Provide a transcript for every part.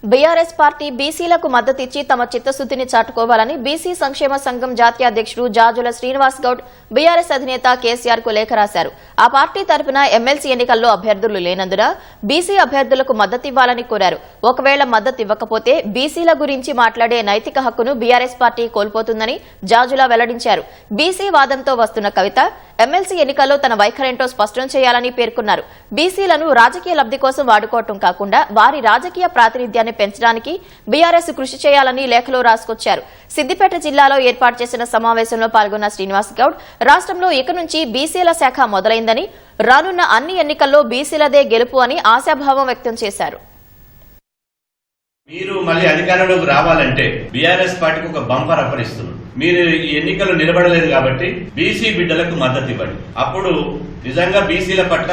BRS party బీసీలకు మద్దతిచ్చి తమ చిత్తశుద్ధిని చాటుకోవాలని బీసీ సంక్షేమ సంఘం జాతీయ అధ్యక్షుడు జాజుల శ్రీనివాస్ గౌడ్ బీఆర్ఎస్ అధినేత కేసీఆర్ కు లేఖ రాశారు. ఆ పార్టీ తరపున ఎమ్మెల్సీ ఎన్నికల్లో అభ్యర్థులు లేనందున బీసీ అభ్యర్థులకు మద్దతివ్వాలని కోరారు. ఒకవేళ మద్దతు ఇవ్వకపోతే బీసీల గురించి మాట్లాడే నైతిక హక్కును బీఆర్ఎస్ పార్టీ కోల్పోతుందని జాజుల వెల్లడించారు. బీసీ వాదంతో వస్తున్న కవిత ఎమ్మెల్సీ ఎన్నికల్లో తన వైఖరేంటో స్పష్టం చేయాలని పేర్కొన్నారు. బీసీలను రాజకీయ లబ్ది కోసం వాడుకోవటం కాకుండా వారి రాజకీయ ప్రాతినిధ్యాన్ని పెంచడానికి బీఆర్ఎస్ కృషి చేయాలని లేఖలో రాసుకొచ్చారు. సిద్దిపేట జిల్లాలో ఏర్పాటు చేసిన సమావేశంలో పాల్గొన్న శ్రీనివాస్ గౌడ్ రాష్ట్రంలో ఇక నుంచి బీసీల శాఖ మొదలైందని, రానున్న అన్ని ఎన్నికల్లో బీసీలదే గెలుపు అని ఆశాభావం వ్యక్తం చేశారు. మీరు మళ్ళీ అధికారంలోకి రావాలంటే బీఆర్ఎస్ పార్టీకి ఒక బంపర్ అప్పరిస్తున్నారు. మీరు ఈ ఎన్నికల్లో నిలబడలేదు కాబట్టి బీసీ బిడ్డలకు మద్దతు ఇవ్వండి. అప్పుడు నిజంగా బీసీల పట్ల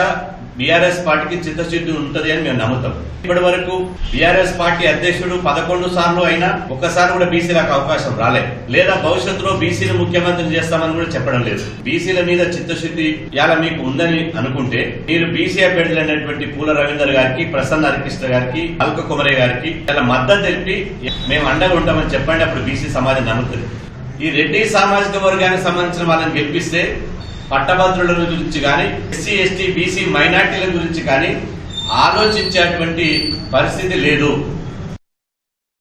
బీఆర్ఎస్ పార్టీకి చిత్తశుద్ధి ఉంటుంది అని మేము నమ్ముతాం. ఇప్పటి వరకు బీఆర్ఎస్ పార్టీ అధ్యక్షుడు 11 సార్లు అయినా ఒక్కసారి కూడా బీసీలకు అవకాశం రాలేదు, లేదా భవిష్యత్తులో బీసీలు ముఖ్యమంత్రిని చేస్తామని కూడా చెప్పడం లేదు. బీసీల మీద చిత్తశుద్ధి ఇలా మీకు ఉందని అనుకుంటే మీరు బీసీ అభ్యర్థులు అయినటువంటి పూల రవీందర్ గారికి, ప్రసన్న హరికృష్ణ గారికి, అల్క కుమరే గారికి ఇలా మద్దతు తెలిపి మేము అండగా ఉంటామని చెప్పండి. అప్పుడు బీసీ సమాజం నమ్ముతుంది. ఈ రెడ్డి సామాజిక వర్గానికి సంబంధించిన వాళ్ళని గెలిపిస్తే పట్టభద్రుల గురించి కానీ, ఎస్సీ ఎస్టీ బీసీ మైనార్టీల గురించి కానీ ఆలోచించేటువంటి పరిస్థితి లేదు.